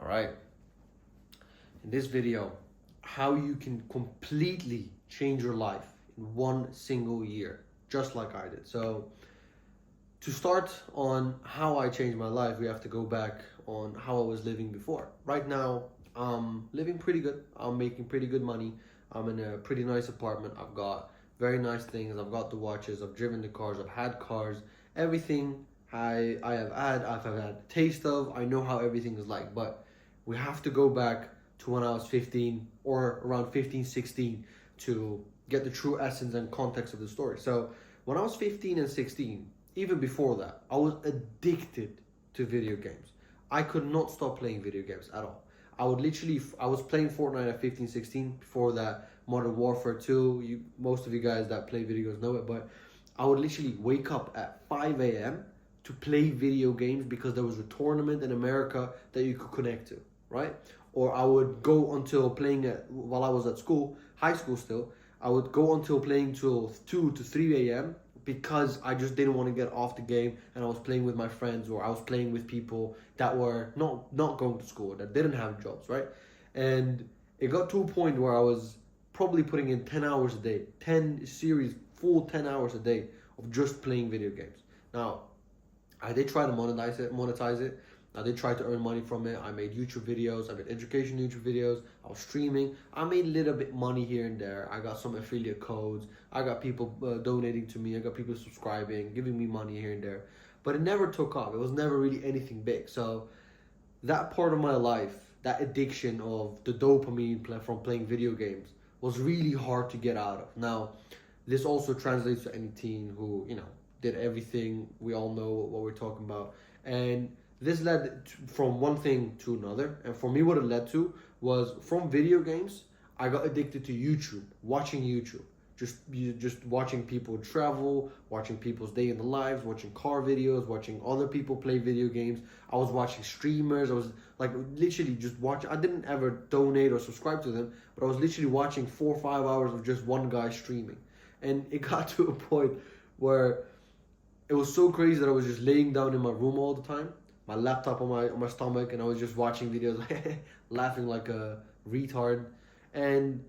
right. In this video, how you can completely change your life in one single year, just like I did. So to start on how I changed my life, we have to go back on how I was living before. Right now, I'm living pretty good. I'm making pretty good money. I'm in a pretty nice apartment. I've got very nice things. I've got the watches. I've driven the cars. I've had cars. Everything I've had a taste of. I know how everything is like. But we have to go back to when I was 15 or around 15, 16 to get the true essence and context of the story. So when I was 15 and 16, even before that, I was addicted to video games. I could not stop playing video games at all. I was playing Fortnite at 15, 16. Before that, Modern Warfare 2. Most of you guys that play video games know it, but I would literally wake up at 5 a.m. to play video games because there was a tournament in America that you could connect to, right? Or I would go until while I was at school, high school still, I would go until playing till 2 to 3 a.m. because I just didn't want to get off the game, and I was playing with my friends, or I was playing with people that were not going to school, that didn't have jobs, right? And it got to a point where I was probably putting in 10 hours a day, 10 series, full 10 hours a day of just playing video games. Now, I did try to monetize it. I did try to earn money from it. I made YouTube videos. I made education YouTube videos. I was streaming. I made a little bit money here and there. I got some affiliate codes. I got people donating to me. I got people subscribing, giving me money here and there. But it never took off. It was never really anything big. So that part of my life, that addiction of the dopamine from playing video games, was really hard to get out of. Now, this also translates to any teen who, did everything. We all know what we're talking about. And this led from one thing to another, and for me what it led to was from video games, I got addicted to YouTube, watching YouTube. Just watching people travel, watching people's day in the lives, watching car videos, watching other people play video games. I was watching streamers. I was like literally just watching. I didn't ever donate or subscribe to them, but I was literally watching 4 or 5 hours of just one guy streaming. And it got to a point where it was so crazy that I was just laying down in my room all the time, my laptop on my stomach, and I was just watching videos, laughing like a retard. And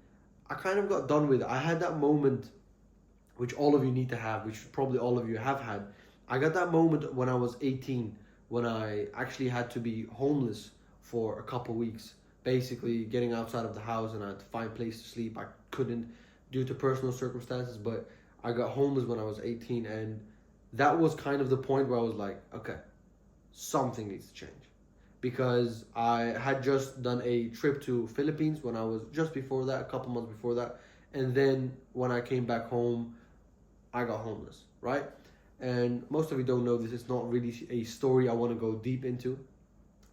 I kind of got done with it. I had that moment, which all of you need to have, which probably all of you have had. I got that moment when I was 18, when I actually had to be homeless for a couple weeks, basically getting outside of the house, and I had to find a place to sleep. I couldn't due to personal circumstances, but I got homeless when I was 18, and that was kind of the point where I was like, okay, something needs to change. Because I had just done a trip to Philippines when I was just before that, a couple months before that. And then when I came back home, I got homeless, right? And most of you don't know this. It's not really a story I want to go deep into.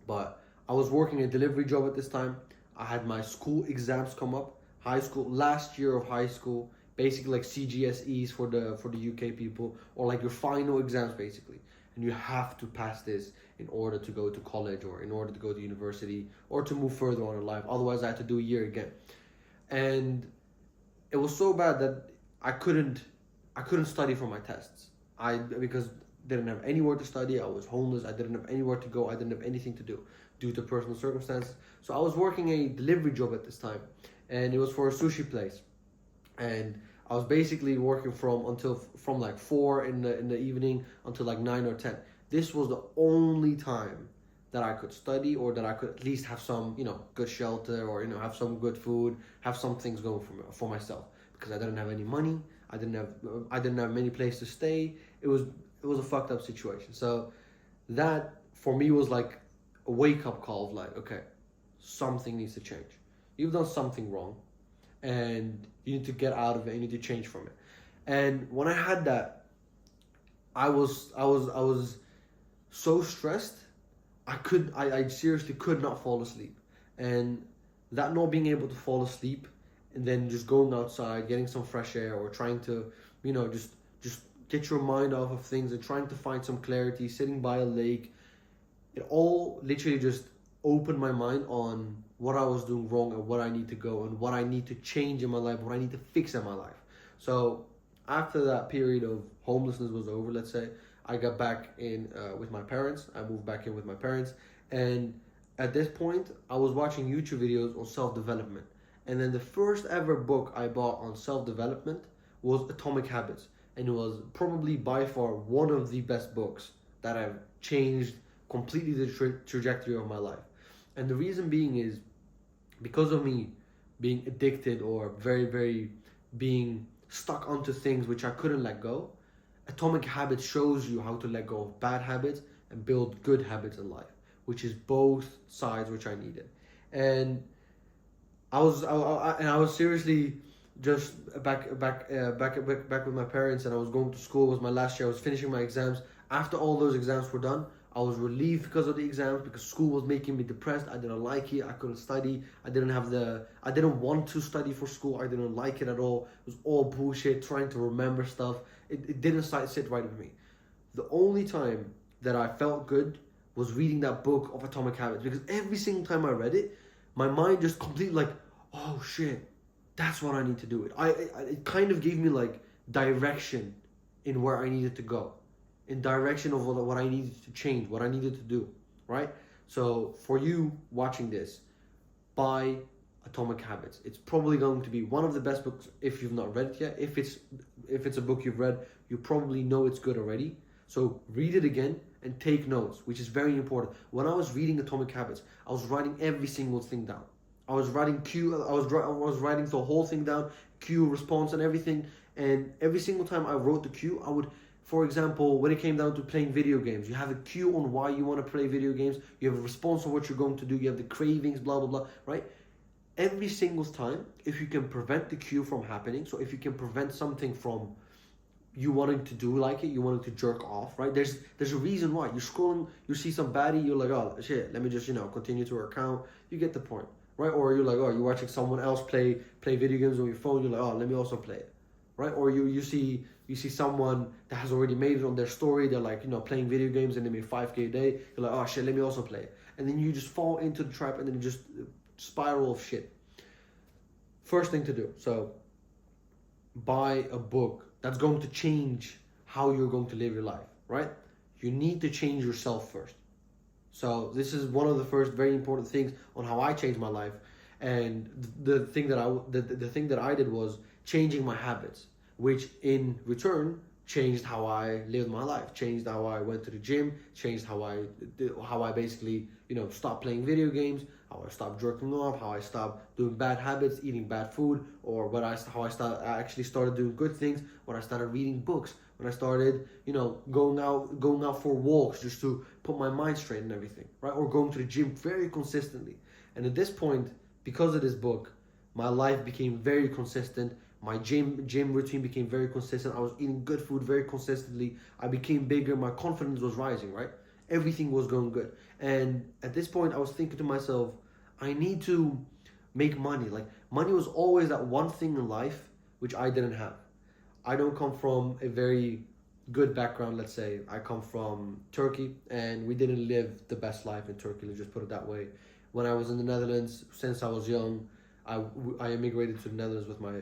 But I was working a delivery job at this time. I had my school exams come up, high school, last year of high school, basically like CGSEs for the UK people, or like your final exams basically. And you have to pass this in order to go to college, or in order to go to university, or to move further on in life. Otherwise, I had to do a year again. And it was so bad that I couldn't study for my tests. Because didn't have anywhere to study. I was homeless. I didn't have anywhere to go. I didn't have anything to do due to personal circumstances. So I was working a delivery job at this time, and it was for a sushi place. And I was basically working from like 4 in the evening until like 9 or 10. This was the only time that I could study, or that I could at least have some, good shelter, or, have some good food, have some things going for myself, because I didn't have any money. I didn't have many places to stay. It was a fucked up situation. So that for me was like a wake up call of like, okay, something needs to change. You've done something wrong, and you need to get out of it. You need to change from it. And when I had that, I was so stressed. I seriously could not fall asleep. And that not being able to fall asleep, and then just going outside, getting some fresh air, or trying to, just get your mind off of things and trying to find some clarity, sitting by a lake, it all literally just opened my mind on what I was doing wrong, and what I need to go, and what I need to change in my life, what I need to fix in my life. So after that period of homelessness was over, let's say, I got back in with my parents. I moved back in with my parents, and at this point, I was watching YouTube videos on self-development. And then the first ever book I bought on self-development was Atomic Habits. And it was probably by far one of the best books that have changed completely the trajectory of my life. And the reason being is because of me being addicted or very, very being stuck onto things which I couldn't let go. Atomic Habits shows you how to let go of bad habits and build good habits in life, which is both sides which I needed. And I was seriously just back with my parents, and I was going to school. It was my last year. I was finishing my exams. After all those exams were done, I was relieved because of the exams, because school was making me depressed. I didn't like it. I couldn't study. I didn't want to study for school. I didn't like it at all. It was all bullshit, trying to remember stuff. It didn't sit right with me. The only time that I felt good was reading that book of Atomic Habits, because every single time I read it, my mind just completely like, oh shit, that's what I need to do. It kind of gave me like direction in where I needed to go, in direction of what I needed to change, what I needed to do, right? So for you watching this, buy Atomic Habits. It's probably going to be one of the best books if you've not read it yet. If it's a book you've read, you probably know it's good already. So read it again and take notes, which is very important. When I was reading Atomic Habits, I was writing every single thing down. I was writing I was writing the whole thing down, cue, response, and everything. And every single time I wrote the cue, I would, for example, when it came down to playing video games, you have a cue on why you want to play video games. You have a response on what you're going to do. You have the cravings, blah, blah, blah, right? Every single time, if you can prevent the cue from happening, so if you can prevent something from you wanting to do like it, you wanting to jerk off, right? There's a reason why. You're scrolling, you see some baddie, you're like, oh shit, let me just, continue to her account. You get the point, right? Or you're like, oh, you're watching someone else play video games on your phone, you're like, oh, let me also play it, right? Or you see someone that has already made it on their story, they're like, playing video games and they make 5K a day, you're like, oh shit, let me also play it. And then you just fall into the trap and then you just spiral of shit. First thing to do, so buy a book that's going to change how you're going to live your life, right? You need to change yourself first. So this is one of the first very important things on how I changed my life. And the thing that I did was changing my habits, which in return changed how I lived my life, changed how I went to the gym, changed how I basically, stopped playing video games, how I stopped jerking off, how I stopped doing bad habits, eating bad food, or I actually started doing good things, when I started reading books, when I started, going out for walks just to put my mind straight and everything, right? Or going to the gym very consistently. And at this point, because of this book, my life became very consistent. My gym routine became very consistent. I was eating good food very consistently. I became bigger. My confidence was rising, right? Everything was going good. And at this point, I was thinking to myself, I need to make money. Like, money was always that one thing in life which I didn't have. I don't come from a very good background, let's say. I come from Turkey, and we didn't live the best life in Turkey, let's just put it that way. When I was in the Netherlands, since I was young, I immigrated to the Netherlands with my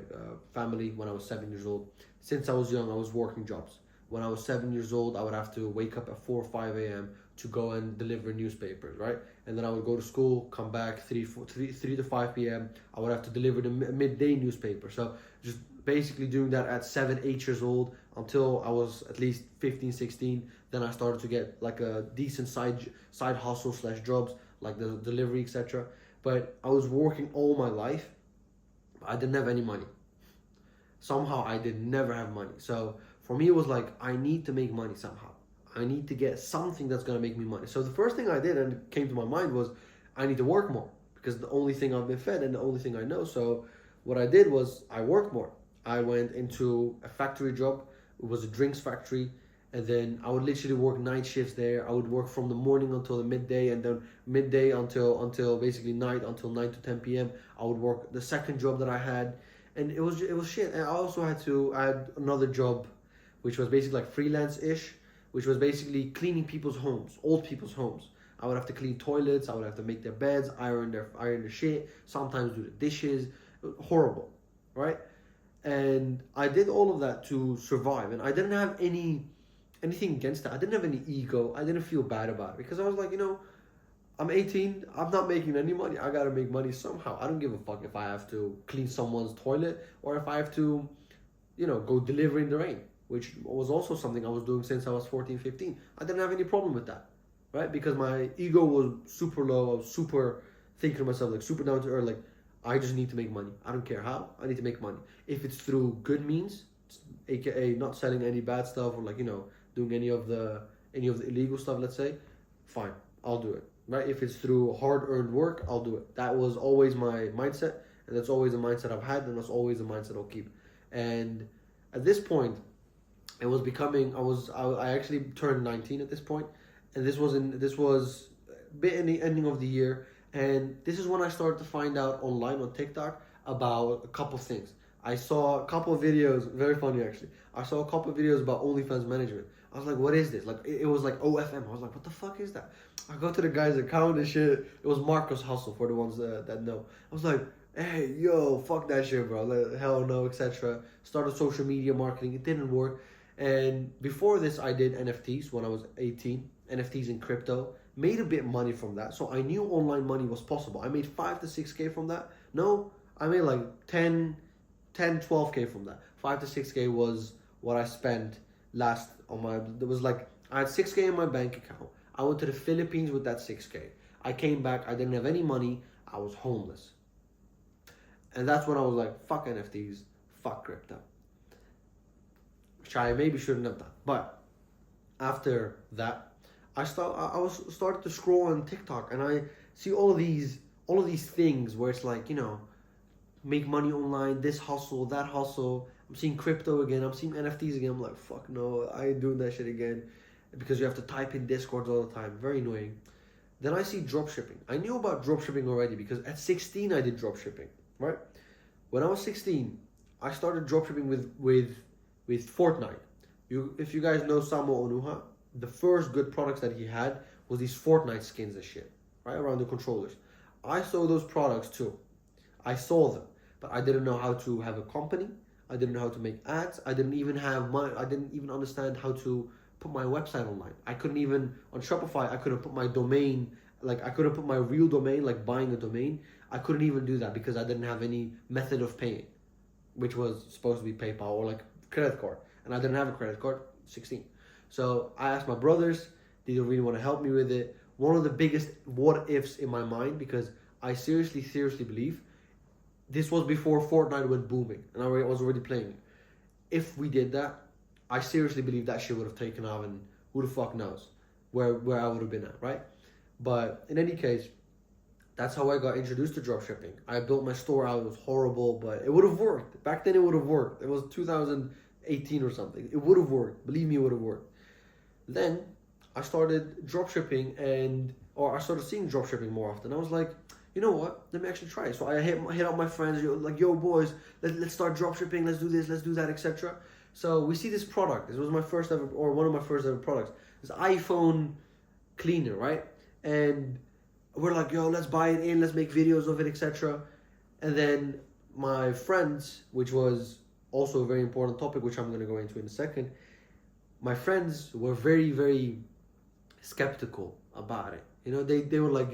family when I was 7 years old. Since I was young, I was working jobs. When I was 7 years old, I would have to wake up at 4 or 5 a.m. to go and deliver newspapers, right? And then I would go to school, come back 3 to 5 p.m. I would have to deliver the midday newspaper. So just basically doing that at 7, 8 years old until I was at least 15, 16. Then I started to get like a decent side hustle / jobs, like the delivery, etc. But I was working all my life. I didn't have any money. Somehow I did never have money. So for me, it was like, I need to make money somehow. I need to get something that's going to make me money. So the first thing I did, and it came to my mind, was I need to work more, because the only thing I've been fed and the only thing I know. So what I did was I worked more. I went into a factory job. It was a drinks factory. And then I would literally work night shifts there. I would work from the morning until the midday, and then midday until basically night, until 9 to 10 p.m. I would work the second job that I had, and it was shit. And I also had another job, which was basically like freelance-ish, which was basically cleaning people's homes, old people's homes. I would have to clean toilets. I would have to make their beds, iron their shit, sometimes do the dishes. Horrible, right? And I did all of that to survive, and I didn't have anything against that. I didn't have any ego. I didn't feel bad about it, because I was like, I'm 18. I'm not making any money. I gotta make money somehow. I don't give a fuck if I have to clean someone's toilet or if I have to, go deliver in the rain, which was also something I was doing since I was 14, 15. I didn't have any problem with that, right? Because my ego was super low. I was super thinking to myself, like super down to earth, like I just need to make money. I don't care how. I need to make money. If it's through good means, aka not selling any bad stuff or doing any of the illegal stuff, let's say, fine, I'll do it. Right? If it's through hard-earned work, I'll do it. That was always my mindset, and that's always a mindset I've had, and that's always a mindset I'll keep. And at this point, it was becoming. I actually turned 19 at this point, and this was a bit in the ending of the year, and this is when I started to find out online on TikTok about a couple things. I saw a couple of videos, very funny actually. I saw a couple of videos about OnlyFans management. I was like, what is this? Like, it was like OFM. I was like, what the fuck is that? I go to the guy's account and shit. It was Marcus Hustle for the ones that know. I was like, hey, yo, fuck that shit, bro. Like, hell no, etc. Started social media marketing. It didn't work. And before this, I did NFTs when I was 18. NFTs in crypto. Made a bit of money from that. So I knew online money was possible. I made 5 to 6K from that. No, I made like 12K from that. 5 to 6K was what I spent last on my. There was like I had 6K in my bank account. I went to the Philippines with that 6K. I came back. I didn't have any money. I was homeless. And that's when I was like, fuck NFTs, fuck crypto. Which I maybe shouldn't have done. But after that, I started to scroll on TikTok and I see all of these things where it's like, make money online, this hustle, that hustle. I'm seeing crypto again. I'm seeing NFTs again. I'm like, fuck no, I ain't doing that shit again. Because you have to type in Discord all the time. Very annoying. Then I see dropshipping. I knew about dropshipping already because at 16 I did dropshipping, right? When I was 16, I started dropshipping with Fortnite. If you guys know Samo Onuha, the first good products that he had was these Fortnite skins and shit, right? Around the controllers. I saw those products too. I saw them, but I didn't know how to have a company. I didn't know how to make ads. I didn't even understand how to put my website online. I couldn't even, on Shopify, I couldn't put my domain, like I couldn't put my real domain, like buying a domain. I couldn't even do that because I didn't have any method of paying, which was supposed to be PayPal or like credit card. And I didn't have a credit card, 16. So I asked my brothers, they didn't really want to help me with it. One of the biggest what ifs in my mind, because I seriously believe this was before Fortnite went booming and I was already playing it. If we did that, I seriously believe that shit would have taken off and who the fuck knows where I would have been at, right? But in any case, that's how I got introduced to dropshipping. I built my store out. It was horrible, but it would have worked. Back then it would have worked. It was 2018 or something. It would have worked. Believe me, it would have worked. Then I started dropshipping or I started seeing dropshipping more often. I was like, you know what? Let me actually try it. So I hit up my friends, like, yo, boys, let's start dropshipping. Let's do this, let's do that, etc. So we see this product. This was my first ever, or one of my first ever products. This iPhone cleaner, right? And we're like, yo, let's buy it in. Let's make videos of it, etc. And then my friends, which was also a very important topic, which I'm going to go into in a second. My friends were very, very skeptical about it. They were like,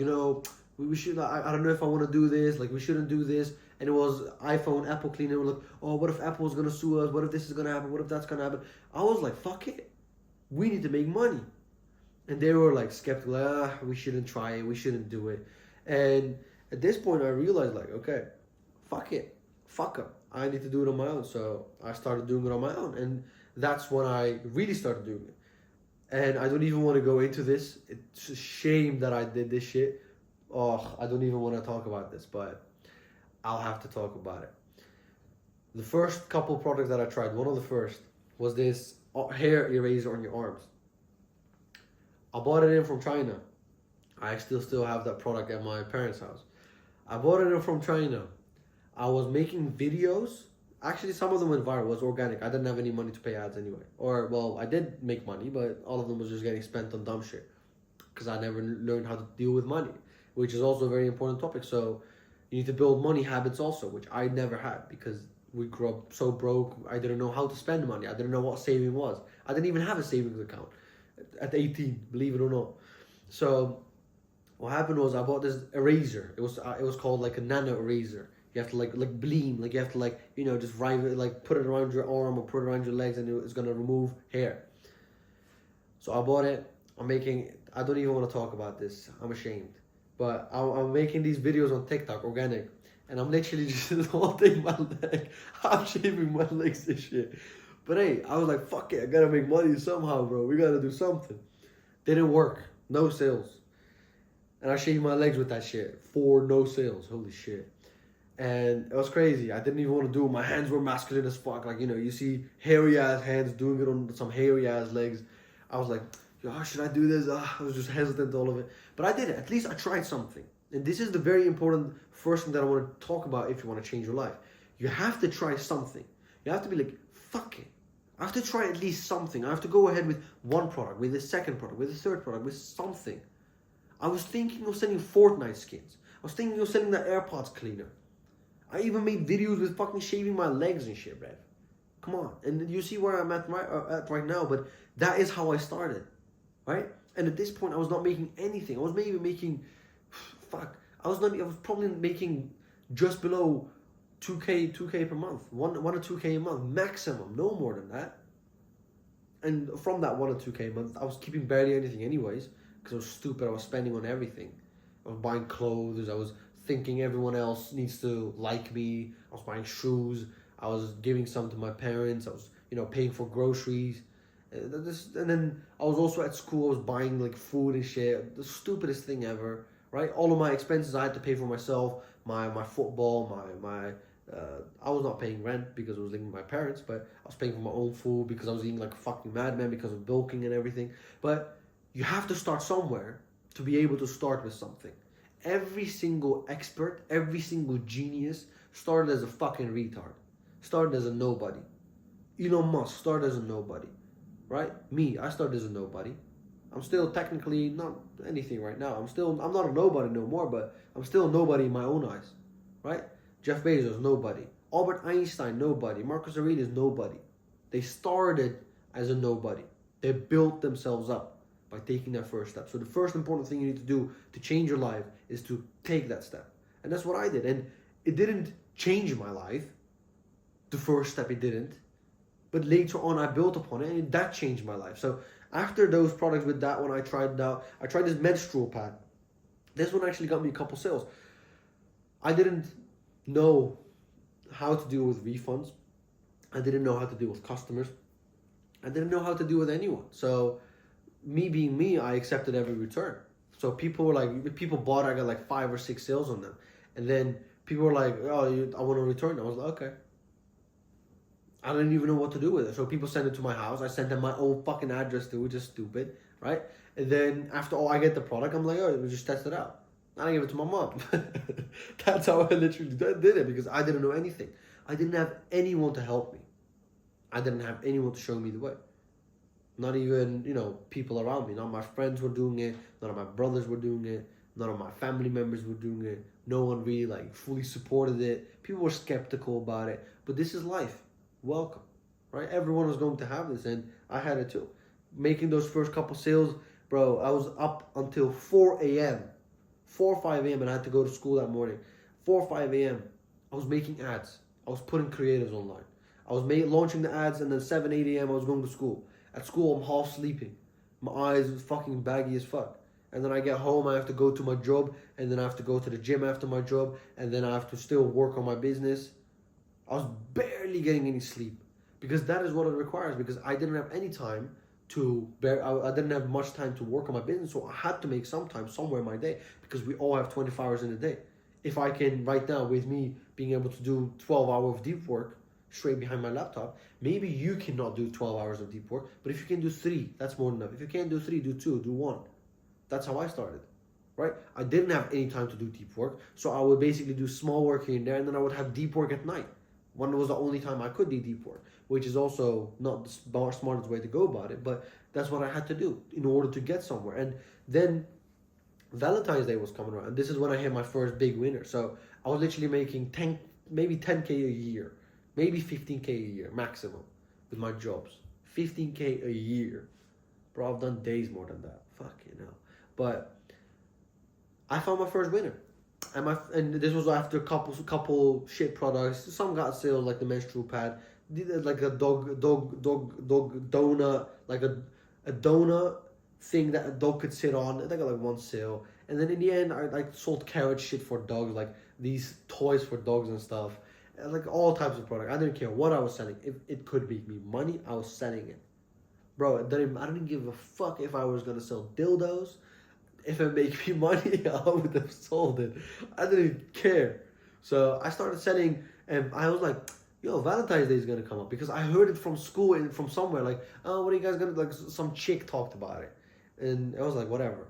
we should, I don't know if I want to do this, like we shouldn't do this. And it was iPhone, Apple cleaner. We're like, oh, what if Apple's going to sue us? What if this is going to happen? What if that's going to happen? I was like, fuck it. We need to make money. And they were like skeptical, we shouldn't try it. We shouldn't do it. And at this point, I realized like, okay, fuck it. Fuck them. I need to do it on my own. So I started doing it on my own. And that's when I really started doing it. And I don't even want to go into this. It's a shame that I did this shit. Oh, I don't even want to talk about this, but I'll have to talk about it. The first couple products that I tried, one of the first, was this hair eraser on your arms. I bought it in from China. I still have that product at my parents' house. I bought it in from China. I was making videos. Actually, some of them went viral. It was organic. I didn't have any money to pay ads anyway. Or, well, I did make money, but all of them was just getting spent on dumb shit. Because I never learned how to deal with money, which is also a very important topic. So you need to build money habits also, which I never had because we grew up so broke. I didn't know how to spend money. I didn't know what saving was. I didn't even have a savings account at 18, believe it or not. So What happened was I bought this eraser. It was called like a nano eraser. You have to like bleem, like you have to like, you know, just write it, like put it around your arm or put it around your legs, and it's gonna remove hair. So I bought it. I don't even want to talk about this. I'm ashamed. But I'm making these videos on TikTok, organic. And I'm literally just holding my leg. I'm shaving my legs and shit. But hey, I was like, fuck it. I gotta make money somehow, bro. We gotta do something. Didn't work. No sales. And I shaved my legs with that shit for no sales. Holy shit. And it was crazy. I didn't even want to do it. My hands were masculine as fuck. Like, you know, you see hairy ass hands doing it on some hairy ass legs. I was like, oh, should I do this? I was just hesitant to all of it. But I did it. At least I tried something. And this is the very important first thing that I want to talk about if you want to change your life. You have to try something. You have to be like, fuck it. I have to try at least something. I have to go ahead with one product, with a second product, with a third product, with something. I was thinking of selling Fortnite skins. I was thinking of selling the AirPods cleaner. I even made videos with fucking shaving my legs and shit, Rev. Come on. And you see where I'm at right now, but that is how I started, right? And at this point, I was not making anything. I was maybe making, I was probably making just below 2K per month. 1 or 2K a month, maximum, no more than that. And from that 1 or 2K a month, I was keeping barely anything anyways, because I was stupid. I was spending on everything. I was buying clothes. I was thinking everyone else needs to like me. I was buying shoes. I was giving some to my parents. I was, you know, paying for groceries. And then I was also at school. I was buying like food and shit. The stupidest thing ever, right? All of my expenses I had to pay for myself. My football, I was not paying rent because I was living with my parents, but I was paying for my own food because I was eating like a fucking madman because of bulking and everything. But you have to start somewhere to be able to start with something. Every single expert, every single genius started as a fucking retard. Started as a nobody. Elon Musk started as a nobody. Right? Me, I started as a nobody. I'm still technically not anything right now. I'm not a nobody no more, but I'm still a nobody in my own eyes. Right? Jeff Bezos, nobody. Albert Einstein, nobody. Marcus Aurelius, nobody. They started as a nobody. They built themselves up by taking that first step. So the first important thing you need to do to change your life is to take that step. And that's what I did. And it didn't change my life. The first step, it didn't. But later on, I built upon it, and that changed my life. So after those products with that one, I tried this menstrual pad. This one actually got me a couple sales. I didn't know how to deal with refunds. I didn't know how to deal with customers. I didn't know how to deal with anyone. So me being me, I accepted every return. So people bought, I got like 5 or 6 sales on them. And then people were like, oh, I want to return. I was like, okay. I didn't even know what to do with it. So people sent it to my house. I sent them my own fucking address too, which is stupid, right? And then after all, I get the product. I'm like, oh, we just test it out. I give it to my mom. That's how I literally did it, because I didn't know anything. I didn't have anyone to help me. I didn't have anyone to show me the way. Not even, people around me. None of my friends were doing it. None of my brothers were doing it. None of my family members were doing it. No one really fully supported it. People were skeptical about it. But this is life. Welcome, right? Everyone was going to have this, and I had it too. Making those first couple sales, bro, I was up until 4 a.m. 4 or 5 a.m. and I had to go to school that morning. 4 or 5 a.m. I was making ads. I was putting creatives online. I was launching the ads, and then 7, 8 a.m. I was going to school. At school, I'm half sleeping. My eyes are fucking baggy as fuck. And then I get home, I have to go to my job, and then I have to go to the gym after my job, and then I have to still work on my business. I was barely getting any sleep, because that is what it requires, because I didn't have any time I didn't have much time to work on my business, so I had to make some time somewhere in my day, because we all have 24 hours in a day. If I can, right now, with me being able to do 12 hours of deep work straight behind my laptop, maybe you cannot do 12 hours of deep work, but if you can do 3, that's more than enough. If you can't do 3, do 2, do 1. That's how I started, right? I didn't have any time to do deep work, so I would basically do small work here and there, and then I would have deep work at night. One was the only time I could do deep work, which is also not the smartest way to go about it, but that's what I had to do in order to get somewhere. And then Valentine's Day was coming around, and this is when I hit my first big winner. So I was literally making maybe 10K a year, maybe 15K a year maximum with my jobs. 15K a year. Bro, I've done days more than that. Fuck, But I found my first winner. And this was after a couple shit products. Some got sales like the menstrual pad, like a dog donut, like a donut thing that a dog could sit on. I got like one sale, and then in the end, I like sold carrot shit for dogs, like these toys for dogs and stuff, and like all types of products. I didn't care what I was selling. If it could make me money, I was selling it, bro. I didn't give a fuck if I was gonna sell dildos. If it made me money, I would have sold it. I didn't care. So I started selling, and I was like, yo, Valentine's Day is gonna come up, because I heard it from school and from somewhere, like, oh, what are you guys gonna, like, some chick talked about it. And I was like, whatever.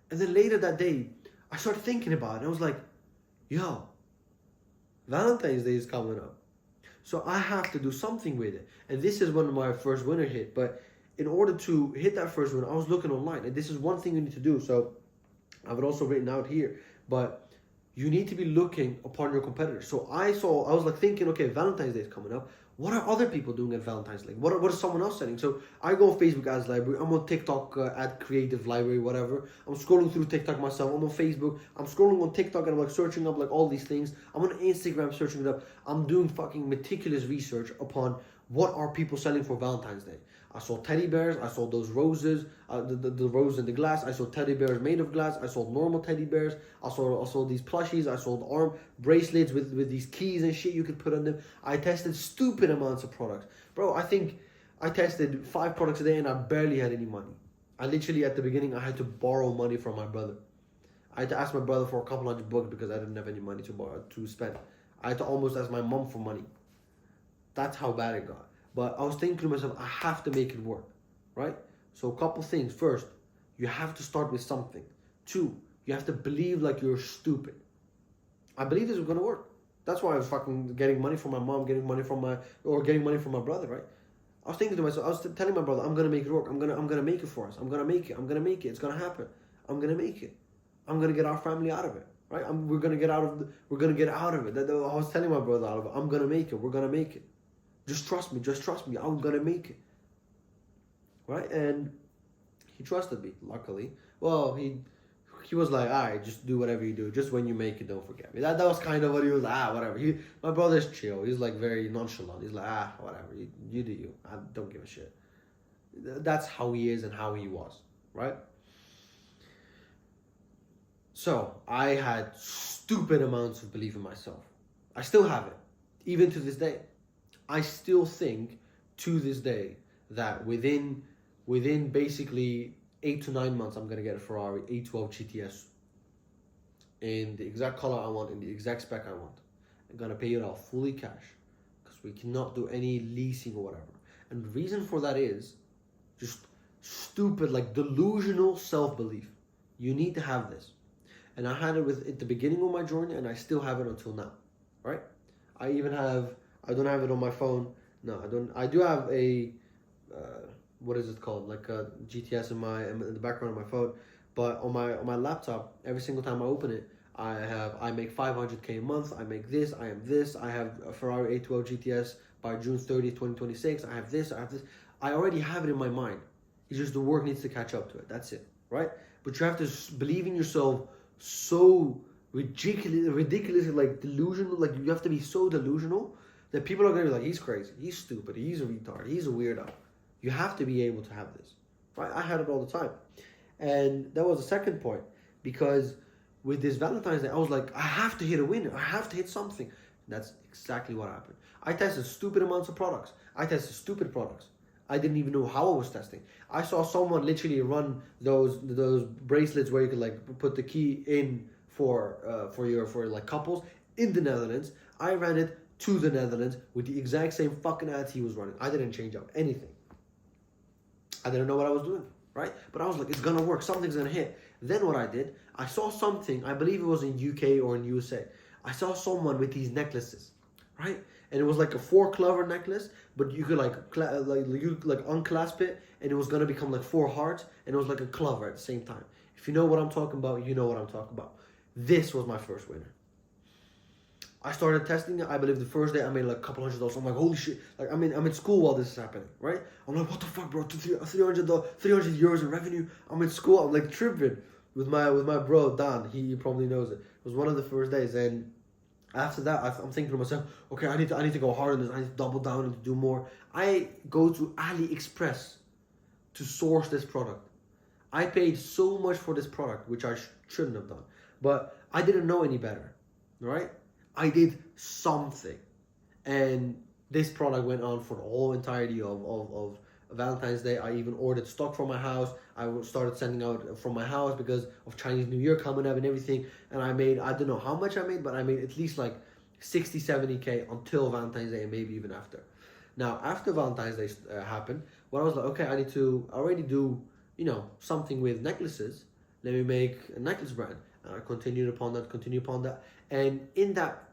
And then later that day, I started thinking about it. I was like, yo, Valentine's Day is coming up. So I have to do something with it. And this is when my first winner hit. But in order to hit that first winner, I was looking online. And this is one thing you need to do. So I have it also written out here. But you need to be looking upon your competitors. So I was like thinking, okay, Valentine's Day is coming up. What are other people doing at Valentine's Day? What is someone else selling? So I go on Facebook Ads Library. I'm on TikTok at Creative Library, whatever. I'm scrolling through TikTok myself. I'm on Facebook. I'm scrolling on TikTok and I'm like searching up like all these things. I'm on Instagram searching it up. I'm doing fucking meticulous research upon what are people selling for Valentine's Day. I saw teddy bears. I saw those roses, the rose in the glass. I saw teddy bears made of glass. I saw normal teddy bears. I saw these plushies. I saw the arm bracelets with these keys and shit you could put on them. I tested stupid amounts of products. Bro, I think I tested 5 products a day and I barely had any money. I literally, at the beginning, I had to borrow money from my brother. I had to ask my brother for a couple $100 because I didn't have any money to spend. I had to almost ask my mom for money. That's how bad it got. But I was thinking to myself, I have to make it work, right? So a couple things. First, you have to start with something. 2, you have to believe like you're stupid. I believe this is going to work. That's why I was fucking getting money from my mom, getting money from my brother, right? I was thinking to myself, I was telling my brother, I'm going to make it work. I'm going to make it for us. I'm going to make it. I'm going to make it. It's going to happen. I'm going to make it. I'm going to get our family out of it, right? We're going to get out of it. I was telling my brother, I'm going to make it. We're going to make it. Just trust me, I'm gonna make it. Right? And he trusted me, luckily. Well, he was like, alright, just do whatever you do. Just when you make it, don't forget me. That was kind of what he was like, whatever. My brother's chill. He's like very nonchalant. He's like, whatever, you do you. I don't give a shit. That's how he is and how he was, right? So, I had stupid amounts of belief in myself. I still have it, even to this day. I still think to this day that within basically 8 to 9 months, I'm going to get a Ferrari 812 GTS in the exact color I want, in the exact spec I want. I'm going to pay it off fully cash because we cannot do any leasing or whatever. And the reason for that is just stupid, like delusional self-belief. You need to have this. And I had it at the beginning of my journey, and I still have it until now, right? I don't have it on my phone. No, I don't. I do have a, what is it called? Like a GTS in the background of my phone. But on my laptop, every single time I open it, I make 500K a month. I make this. I am this. I have a Ferrari 812 GTS by June 30th, 2026. I have this. I already have it in my mind. It's just the work needs to catch up to it. That's it, right? But you have to believe in yourself so ridiculously like delusional. Like you have to be so delusional that people are going to be like, he's crazy, he's stupid, he's a retard, he's a weirdo. You have to be able to have this, right? I had it all the time. And that was the second point, because with this Valentine's Day, I was like, I have to hit a winner. I have to hit something. And that's exactly what happened. I tested stupid amounts of products. I tested stupid products. I didn't even know how I was testing. I saw someone literally run those bracelets where you could like put the key in for like couples in the Netherlands. I ran it to the Netherlands with the exact same fucking ads he was running. I didn't change up anything. I didn't know what I was doing, right? But I was like, it's gonna work, something's gonna hit. Then what I did, I saw something, I believe it was in UK or in USA. I saw someone with these necklaces, right? And it was like a 4-clover necklace, but you could unclasp it, and it was gonna become like 4 hearts, and it was like a clover at the same time. If you know what I'm talking about, you know what I'm talking about. This was my first winner. I started testing it. I believe the first day I made like a couple $100. I'm like, holy shit. Like, I'm in school while this is happening, right? I'm like, what the fuck, bro? 300 euros in revenue. I'm in school. I'm like tripping. with my bro Dan. He probably knows it. It was one of the first days, and after that, I'm thinking to myself, okay, I need to go hard on this. I need to double down and to do more. I go to AliExpress to source this product. I paid so much for this product, which I shouldn't have done, but I didn't know any better, right? I did something, and this product went on for the whole entirety of Valentine's Day. I even ordered stock from my house. I started sending out from my house because of Chinese New Year coming up and everything. And I made, I don't know how much I made, but I made at least like 60, 70K until Valentine's Day and maybe even after. Now, after Valentine's Day happened, when I was like, okay, I need to already do, you know, something with necklaces. Let me make a necklace brand. And I continued upon that. And in that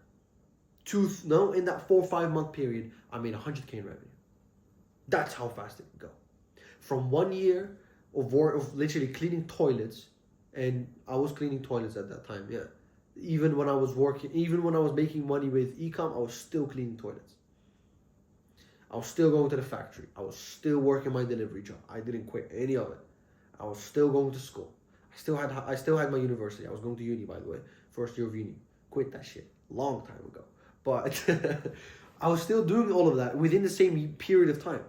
4 or 5 month period, I made 100K in revenue. That's how fast it can go. From 1 year of literally cleaning toilets, and I was cleaning toilets at that time, yeah. Even when I was making money with e-com, I was still cleaning toilets. I was still going to the factory. I was still working my delivery job. I didn't quit any of it. I was still going to school. I still had my university. I was going to uni, by the way. First year of uni. Quit that shit long time ago. But I was still doing all of that within the same period of time.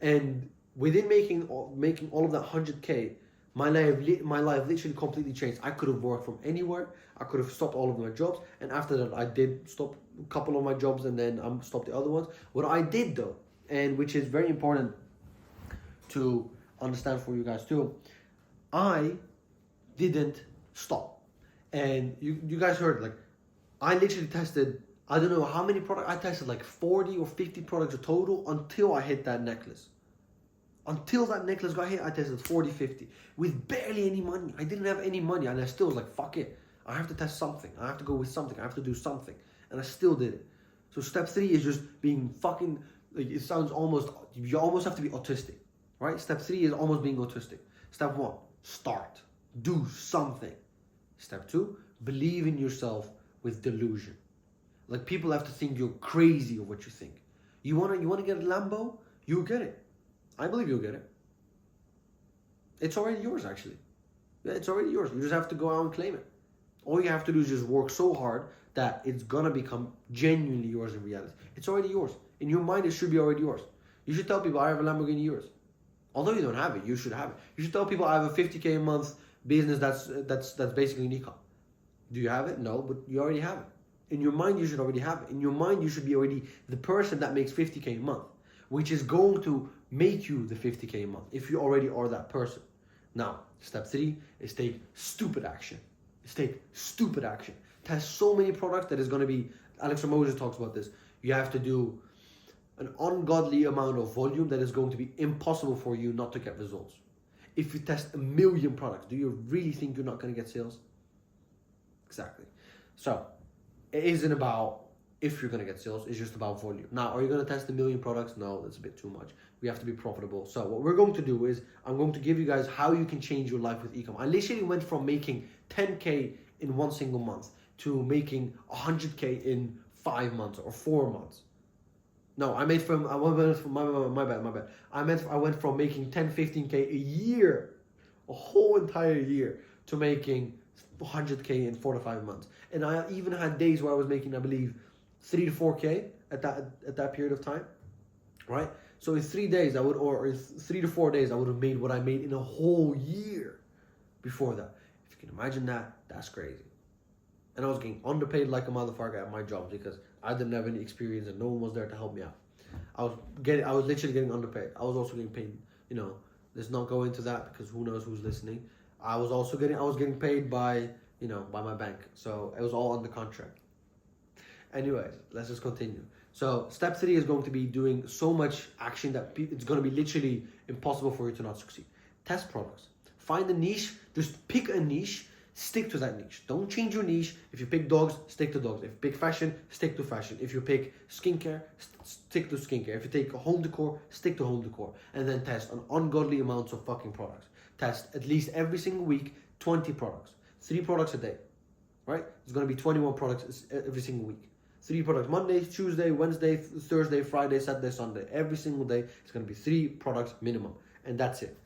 And within making all of that 100K, my life literally completely changed. I could have worked from anywhere. I could have stopped all of my jobs. And after that, I did stop a couple of my jobs and then stopped the other ones. What I did though, and which is very important to understand for you guys too, I didn't stop. And you guys heard, like, I literally tested, I don't know how many products. I tested like 40 or 50 products total until I hit that necklace. Until that necklace got hit, I tested 40, 50 with barely any money. I didn't have any money, and I still was like, fuck it. I have to test something. I have to go with something. I have to do something. And I still did it. So step 3 is just being fucking, like, it sounds almost, you almost have to be autistic, right? Step 3 is almost being autistic. Step 1, start. Do something. Step 2, believe in yourself with delusion. Like, people have to think you're crazy of what you think. You wanna get a Lambo? You'll get it. I believe you'll get it. It's already yours, actually. Yeah, it's already yours. You just have to go out and claim it. All you have to do is just work so hard that it's gonna become genuinely yours in reality. It's already yours. In your mind, it should be already yours. You should tell people, I have a Lamborghini yours. Although you don't have it, you should have it. You should tell people, I have a 50K a month business that's basically an e-com. Do you have it? No, but you already have it. In your mind, you should already have it. In your mind, you should be already the person that makes 50K a month, which is going to make you the 50K a month if you already are that person. Now, step 3 is take stupid action. Test so many products that is going to be, Alex Ramones talks about this. You have to do an ungodly amount of volume that is going to be impossible for you not to get results. If you test 1 million products, do you really think you're not going to get sales? Exactly. So, it isn't about if you're going to get sales, it's just about volume. Now, are you going to test 1 million products? No, that's a bit too much. We have to be profitable. So what we're going to do is, I'm going to give you guys how you can change your life with e-com. I literally went from making 10K in 1 single month to making 100K in 5 months or 4 months. No, I went from my bad. I went from making 10, 15K a year, a whole entire year, to making 100K in 4 to 5 months. And I even had days where I was making, I believe, 3 to 4K at that period of time, right? So in 3 days, or in 3 to 4 days, I would have made what I made in a whole year before that. If you can imagine that, that's crazy. And I was getting underpaid like a motherfucker at my job because I didn't have any experience and no one was there to help me out. I was literally getting underpaid. I was also getting paid, you know, let's not go into that because who knows who's listening. I was getting paid by my bank. So it was all under contract. Anyways, let's just continue. So step 3 is going to be doing so much action that it's going to be literally impossible for you to not succeed. Test products. Find a niche. Just pick a niche. Stick to that niche. Don't change your niche. If you pick dogs, stick to dogs. If you pick fashion, stick to fashion. If you pick skincare, stick to skincare. If you take home decor, stick to home decor. And then test an ungodly amounts of fucking products. Test at least every single week, 20 products. 3 products a day, right? It's going to be 21 products every single week. 3 products, Monday, Tuesday, Wednesday, Thursday, Friday, Saturday, Sunday. Every single day, it's going to be 3 products minimum. And that's it.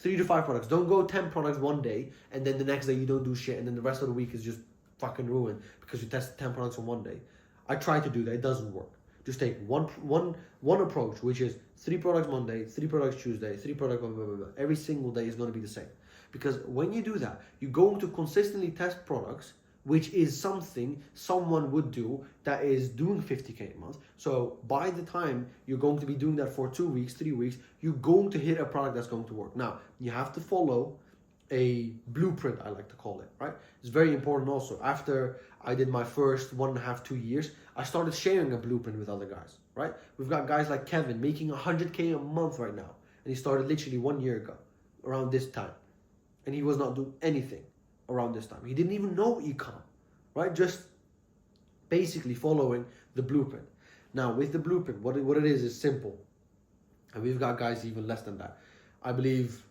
3 to 5 products. Don't go 10 products one day and then the next day you don't do shit and then the rest of the week is just fucking ruined because you tested 10 products on one day. I try to do that. It doesn't work. Just take one approach, which is 3 products Monday, 3 products Tuesday, 3 products blah, blah, blah, blah. Every single day is going to be the same. Because when you do that, you're going to consistently test products, which is something someone would do that is doing 50K a month. So by the time you're going to be doing that for 2 weeks, 3 weeks, you're going to hit a product that's going to work. Now, you have to follow a blueprint, I like to call it, right? It's very important also. After I did my first 1.5, 2 years, I started sharing a blueprint with other guys, right? We've got guys like Kevin making 100K a month right now. And he started literally 1 year ago, around this time. And he was not doing anything around this time. He didn't even know ecom, right? Just basically following the blueprint. Now, with the blueprint, what it is simple. And we've got guys even less than that. I believe,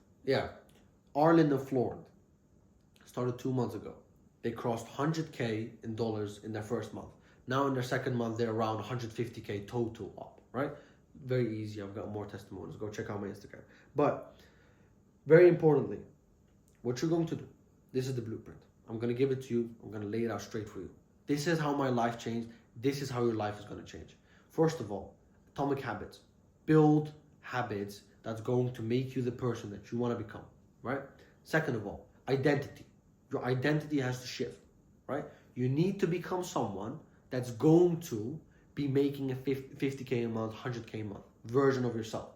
Arlen and Florent started 2 months ago. They crossed 100K in dollars in their first month. Now in their second month, they're around 150K total up, right? Very easy. I've got more testimonials. Go check out my Instagram. But very importantly, what you're going to do, this is the blueprint. I'm going to give it to you. I'm going to lay it out straight for you. This is how my life changed. This is how your life is going to change. First of all, atomic habits. Build habits that's going to make you the person that you want to become, right? Second of all, identity. Your identity has to shift, right? You need to become someone that's going to be making a 50K a month, 100K a month version of yourself.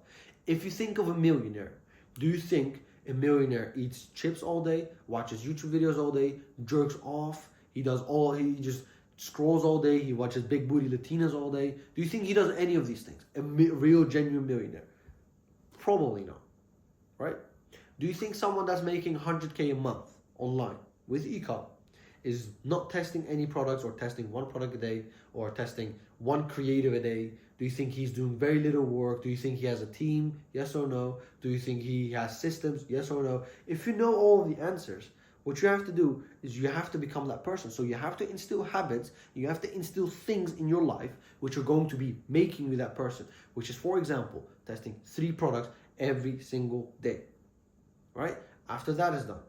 If you think of a millionaire, do you think a millionaire eats chips all day, watches YouTube videos all day, jerks off, he just scrolls all day, he watches big booty Latinas all day? Do you think he does any of these things? A real, genuine millionaire? Probably not, right? Do you think someone that's making 100K a month online with ecom is not testing any products or testing one product a day or testing one creative a day? Do you think he's doing very little work? Do you think he has a team? Yes or no? Do you think he has systems? Yes or no? If you know all of the answers, what you have to do is you have to become that person. So you have to instill habits, you have to instill things in your life which are going to be making you that person, which is, for example, testing 3 products every single day, right? After that is done,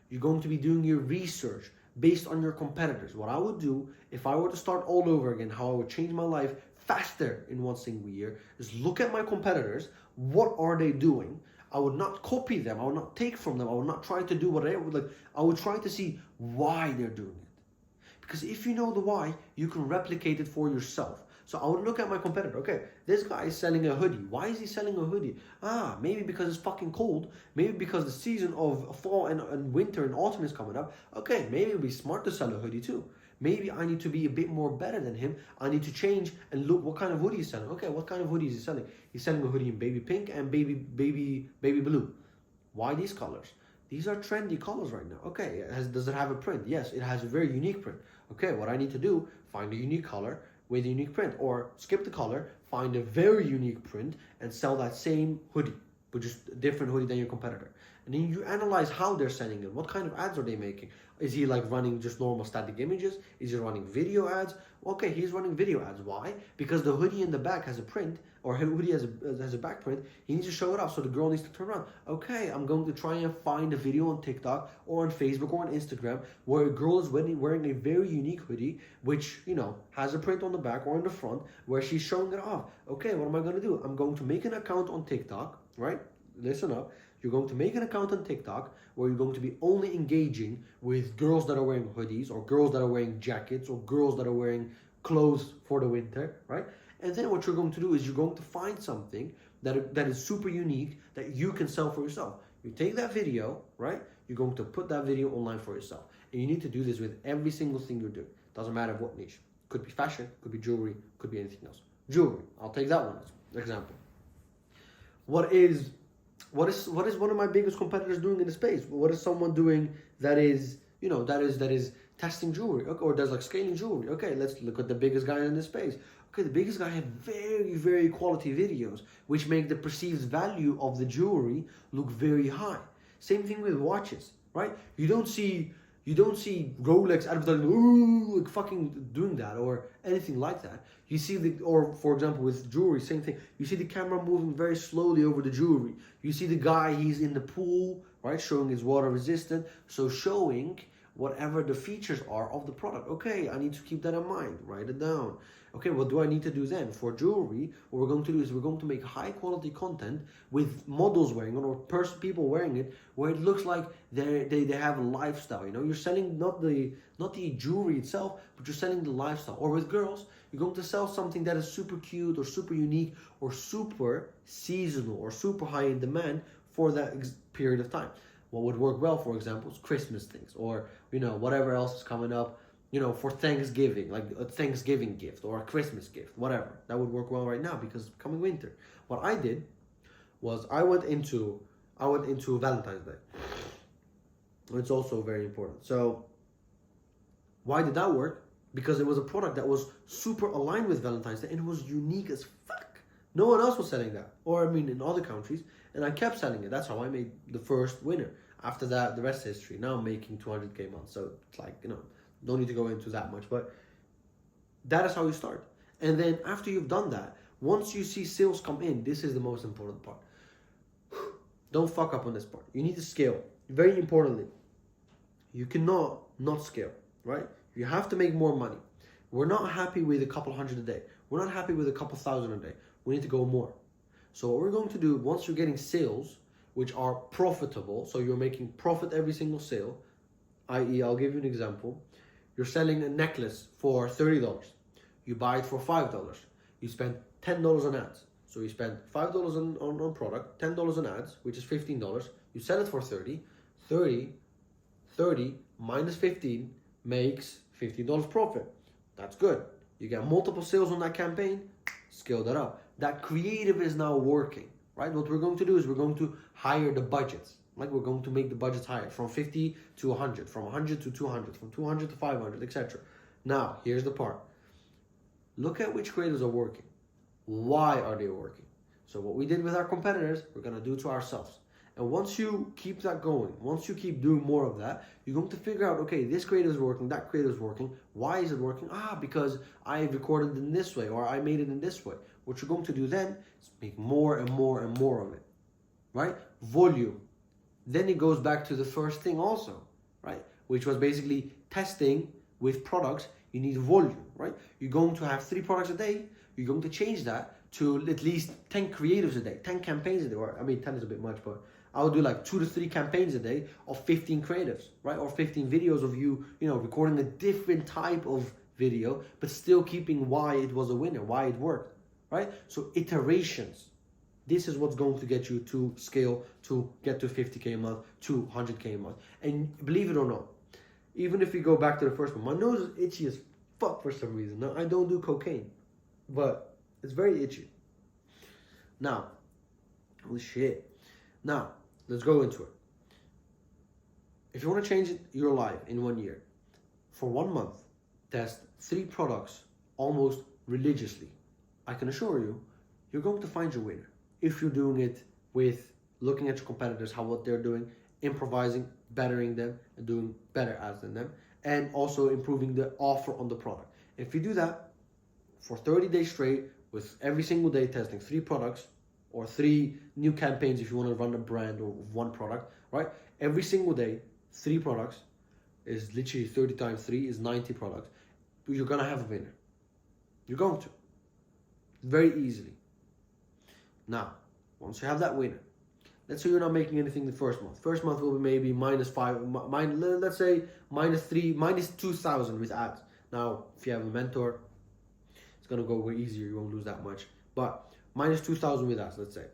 you're going to be doing your research based on your competitors. What I would do if I were to start all over again, how I would change my life faster in 1 single year, is look at my competitors. What are they doing? I would not copy them. I would not take from them. I would not try to do what I would like. I would try to see why they're doing it. Because if you know the why, you can replicate it for yourself. So I would look at my competitor. Okay, this guy is selling a hoodie. Why is he selling a hoodie? Maybe because it's fucking cold. Maybe because the season of fall and winter and autumn is coming up. Okay, maybe it would be smart to sell a hoodie too. Maybe I need to be a bit more better than him. I need to change and look what kind of hoodie he's selling. Okay, what kind of hoodie is he selling? He's selling a hoodie in baby pink and baby blue. Why these colors? These are trendy colors right now. Okay, does it have a print? Yes, it has a very unique print. Okay, what I need to do, find a unique color with a unique print, or skip the color, find a very unique print and sell that same hoodie, but just a different hoodie than your competitor. And then you analyze how they're selling it. What kind of ads are they making? Is he like running just normal static images? Is he running video ads? Okay, he's running video ads. Why? Because the hoodie in the back has a print, or hoodie has a back print. He needs to show it off, so the girl needs to turn around. Okay, I'm going to try and find a video on TikTok or on Facebook or on Instagram where a girl is wearing a very unique hoodie, which, you know, has a print on the back or in the front, where she's showing it off. Okay, what am I going to do? I'm going to make an account on TikTok, right? Listen up. You're going to make an account on TikTok where you're going to be only engaging with girls that are wearing hoodies, or girls that are wearing jackets, or girls that are wearing clothes for the winter, right? And then what you're going to do is you're going to find something that is super unique that you can sell for yourself. You take that video, right? You're going to put that video online for yourself. And you need to do this with every single thing you're doing. Doesn't matter what niche. Could be fashion, could be jewelry, could be anything else. Jewelry, I'll take that one as an example. What is one of my biggest competitors doing in the space? What is someone doing that is, you know, that is testing jewelry, or does like scaling jewelry? Okay, let's look at the biggest guy in this space. Okay, the biggest guy had very, very quality videos, which make the perceived value of the jewelry look very high. Same thing with watches, right? You don't see You don't see Rolex advertising, ooh, like fucking doing that or anything like that. You see or for example with jewelry, same thing. You see the camera moving very slowly over the jewelry. You see the guy, he's in the pool, right, showing his water resistant. So showing whatever the features are of the product. Okay, I need to keep that in mind, write it down. Okay, what do I need to do then? For jewelry, what we're going to do is we're going to make high quality content with models wearing it or people wearing it, where it looks like they have a lifestyle. You know, you're selling not the jewelry itself, but you're selling the lifestyle. Or with girls, you're going to sell something that is super cute or super unique or super seasonal or super high in demand for that period of time. What would work well, for example, is Christmas things, or whatever else is coming up. For Thanksgiving, like a Thanksgiving gift or a Christmas gift, whatever. That would work well right now because it's coming winter. What I did was I went into Valentine's Day. It's also very important. So why did that work? Because it was a product that was super aligned with Valentine's Day and it was unique as fuck. No one else was selling that. Or in other countries. And I kept selling it. That's how I made the first winner. After that, the rest is history. Now I'm making 200K a month. So it's like, don't need to go into that much, but that is how you start. And then after you've done that, once you see sales come in, this is the most important part. Don't fuck up on this part. You need to scale. Very importantly, you cannot not scale, right? You have to make more money. We're not happy with a couple hundred a day. We're not happy with a couple thousand a day. We need to go more. So what we're going to do, once you're getting sales, which are profitable, so you're making profit every single sale, i.e., I'll give you an example. You're selling a necklace for $30. You buy it for $5. You spend $10 on ads. So you spend $5 on product, $10 on ads, which is $15. You sell it for $30. 30 minus 15 makes $15 profit. That's good. You get multiple sales on that campaign, scale that up. That creative is now working, right? What we're going to do is we're going to hire the budgets. Like we're going to make the budgets higher from 50 to 100, from 100 to 200, from 200 to 500, etc. Now, here's the part. Look at which creators are working. Why are they working? So what we did with our competitors, we're going to do to ourselves. And once you keep that going, once you keep doing more of that, you're going to figure out, okay, this creator is working, that creator is working. Why is it working? Because I recorded in this way or I made it in this way. What you're going to do then is make more and more and more of it, right? Volume. Then it goes back to the first thing also, right? Which was basically testing with products. You need volume, right? You're going to have 3 products a day. You're going to change that to at least 10 creatives a day, 10 campaigns a day. Or 10 is a bit much, but I would do like 2 to 3 campaigns a day of 15 creatives, right? Or 15 videos of you, recording a different type of video, but still keeping why it was a winner, why it worked, right? So iterations. This is what's going to get you to scale, to get to 50K a month, to 100K a month. And believe it or not, even if we go back to the first one, my nose is itchy as fuck for some reason. Now, I don't do cocaine, but it's very itchy. Now, holy shit. Now, let's go into it. If you want to change your life in 1 year, for 1 month, test 3 products almost religiously. I can assure you, you're going to find your winner. If you're doing it with looking at your competitors, what they're doing, improvising, bettering them, and doing better ads than them, and also improving the offer on the product. If you do that for 30 days straight, with every single day testing 3 products, or 3 new campaigns if you want to run a brand or 1 product, right? Every single day, 3 products is literally 30 times 3 is 90 products. You're going to have a winner. You're going to. Very easily. Now, once you have that winner, let's say you're not making anything the first month. First month will be maybe -5, let's say -3, -2,000 with ads. Now, if you have a mentor, it's going to go way easier. You won't lose that much. But -2,000 with ads, let's say.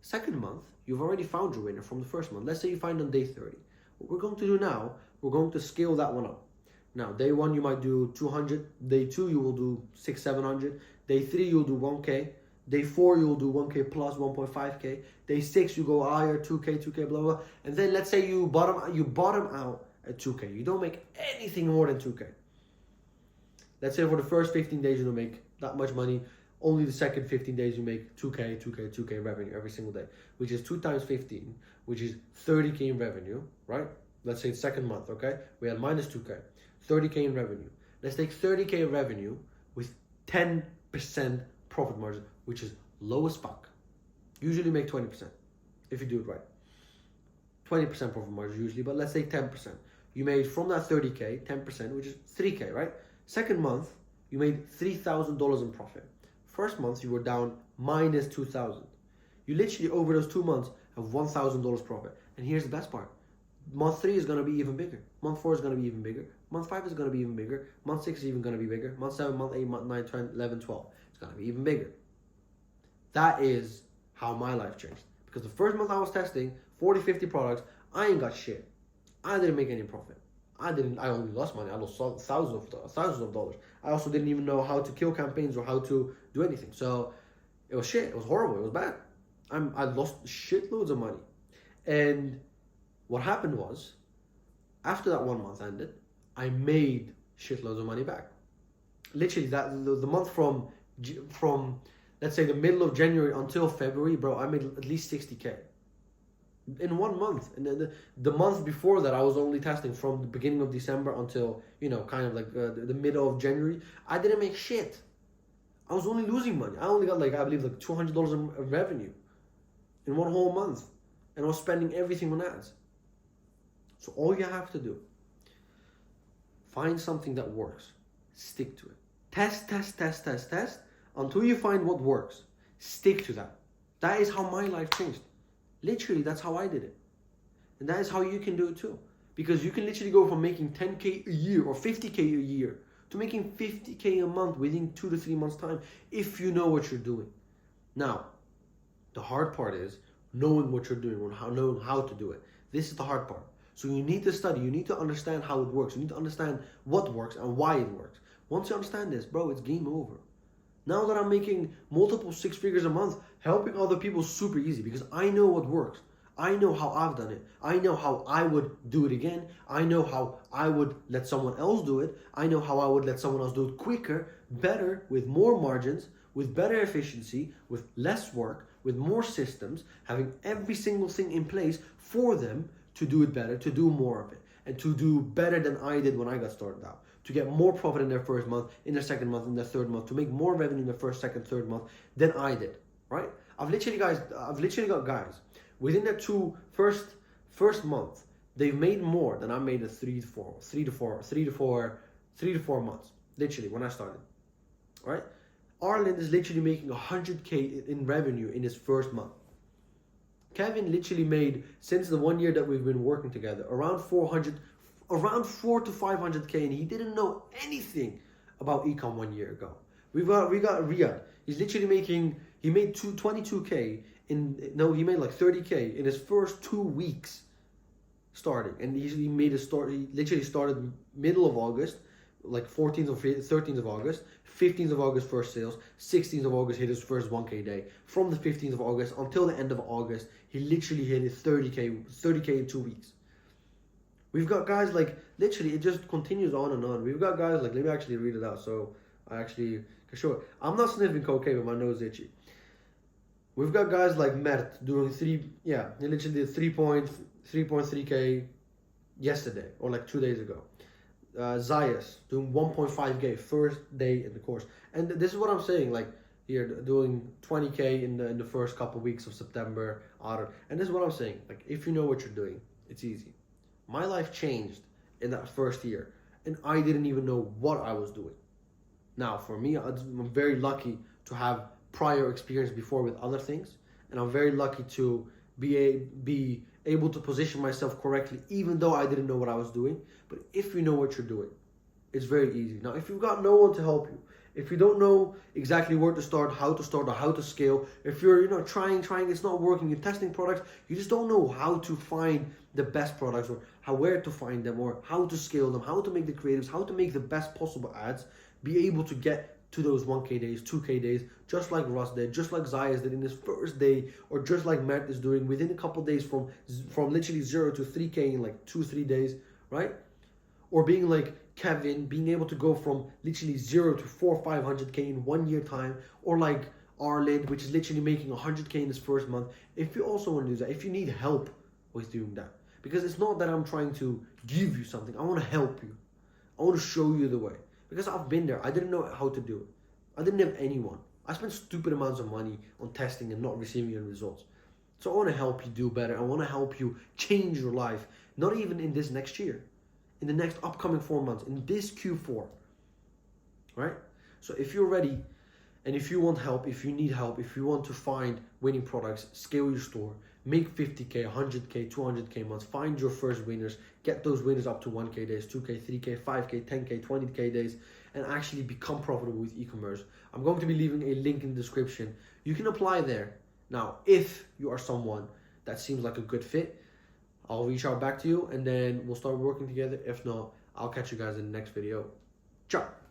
Second month, you've already found your winner from the first month. Let's say you find on day 30. What we're going to do now, we're going to scale that one up. Now, day 1, you might do 200. Day 2, you will do 600, 700. Day 3, you'll do 1K. Day 4, you'll do 1K plus 1.5K. Day 6, you go higher, 2K, blah, blah. And then let's say you bottom out at 2K. You don't make anything more than 2K. Let's say for the first 15 days, you don't make that much money. Only the second 15 days, you make 2K revenue every single day, which is 2 times 15, which is 30K in revenue, right? let's say second month, okay? We had minus 2K, 30K in revenue. Let's take 30K revenue with 10% profit margin, which is low as fuck. Usually make 20% if you do it right. 20% profit margin usually, but let's say 10%. You made from that 30K, 10%, which is 3K, right? Second month, you made $3,000 in profit. First month, you were down minus 2,000. You literally, over those 2 months, have $1,000 profit. And here's the best part. Month 3 is going to be even bigger. Month 4 is going to be even bigger. Month 5 is going to be even bigger. Month 6 is even going to be bigger. Month 7, month 8, month 9, 10, 11, 12. It's going to be even bigger. That is how my life changed. Because the first month I was testing 40, 50 products, I ain't got shit. I didn't make any profit. I only lost money. I lost thousands of dollars. I also didn't even know how to kill campaigns or how to do anything. So it was shit. It was horrible. It was bad. I lost shitloads of money. And what happened was, after that 1 month ended, I made shitloads of money back. Literally, the month from let's say the middle of January until February, bro, I made at least 60K. In 1 month. And then the month before that, I was only testing from the beginning of December until, kind of like the middle of January. I didn't make shit. I was only losing money. I only got I believe $200 in revenue in 1 whole month. And I was spending everything on ads. So all you have to do, find something that works. Stick to it. Test until you find what works. Stick to that. That is how my life changed. Literally, that's how I did it. And that is how you can do it too. Because you can literally go from making 10K a year or 50K a year to making 50K a month within 2 to 3 months' time if you know what you're doing. Now, the hard part is knowing what you're doing or knowing how to do it. This is the hard part. So you need to study. You need to understand how it works. You need to understand what works and why it works. Once you understand this, bro, it's game over. Now that I'm making multiple 6 figures a month, helping other people is super easy because I know what works. I know how I've done it. I know how I would do it again. I know how I would let someone else do it. I know how I would let someone else do it quicker, better, with more margins, with better efficiency, with less work, with more systems, having every single thing in place for them to do it better, to do more of it, and to do better than I did when I got started out. To get more profit in their first month, in their second month, in their third month, to make more revenue in their first, second, third month than I did, right? I've literally got guys within their first month, they've made more than I made in 3 to 4 months. Literally, when I started, right? Arlen is literally making 100K in revenue in his first month. Kevin literally made, since the 1 year that we've been working together, around 4 to 500K, and he didn't know anything about ecom 1 year ago. We got Riyadh. He's literally he made 22K he made like 30K in his first 2 weeks starting. And he literally started middle of August, like 13th of August, 15th of August first sales, 16th of August hit his first 1K day. From the 15th of August until the end of August, he literally hit his 30K in 2 weeks. We've got guys literally, it just continues on and on. We've got guys let me actually read it out so I actually can show it. I'm not sniffing cocaine, but my nose is itchy. We've got guys like Mert doing he literally did 3.3K yesterday or 2 days ago. Zayas doing 1.5K first day in the course. And this is what I'm saying, here doing 20K in the first couple of weeks of September, and this is what I'm saying, if you know what you're doing, it's easy. My life changed in that first year, and I didn't even know what I was doing. Now, for me, I'm very lucky to have prior experience before with other things, and I'm very lucky to be able to position myself correctly, even though I didn't know what I was doing. But if you know what you're doing, it's very easy. Now, if you've got no one to help you, if you don't know exactly where to start, or how to scale, if you're trying, it's not working, you're testing products, you just don't know how to find the best products, or where to find them, or how to scale them, how to make the creatives, how to make the best possible ads, be able to get to those 1K days, 2K days, just like Russ did, just like Zayas did in his first day, or just like Mert is doing within a couple days from literally 0 to 3K in 2-3 days, right? Or being like Kevin, being able to go from literally 0 to 400-500K in 1 year time, or like Arlen, which is literally making 100K in his first month. If you also want to do that, if you need help with doing that, Because it's not that I'm trying to give you something. I want to help you. I want to show you the way. Because I've been there. I didn't know how to do it. I didn't have anyone. I spent stupid amounts of money on testing and not receiving any results. So I want to help you do better. I want to help you change your life. Not even in this next year. In the next upcoming 4 months. In this Q4. Right? So if you're ready, and if you want help, if you need help, if you want to find winning products, scale your store, make 50K, 100K, 200K months, find your first winners, get those winners up to 1K days, 2K, 3K, 5K, 10K, 20K days, and actually become profitable with e-commerce. I'm going to be leaving a link in the description. You can apply there. Now, if you are someone that seems like a good fit, I'll reach out back to you and then we'll start working together. If not, I'll catch you guys in the next video. Ciao.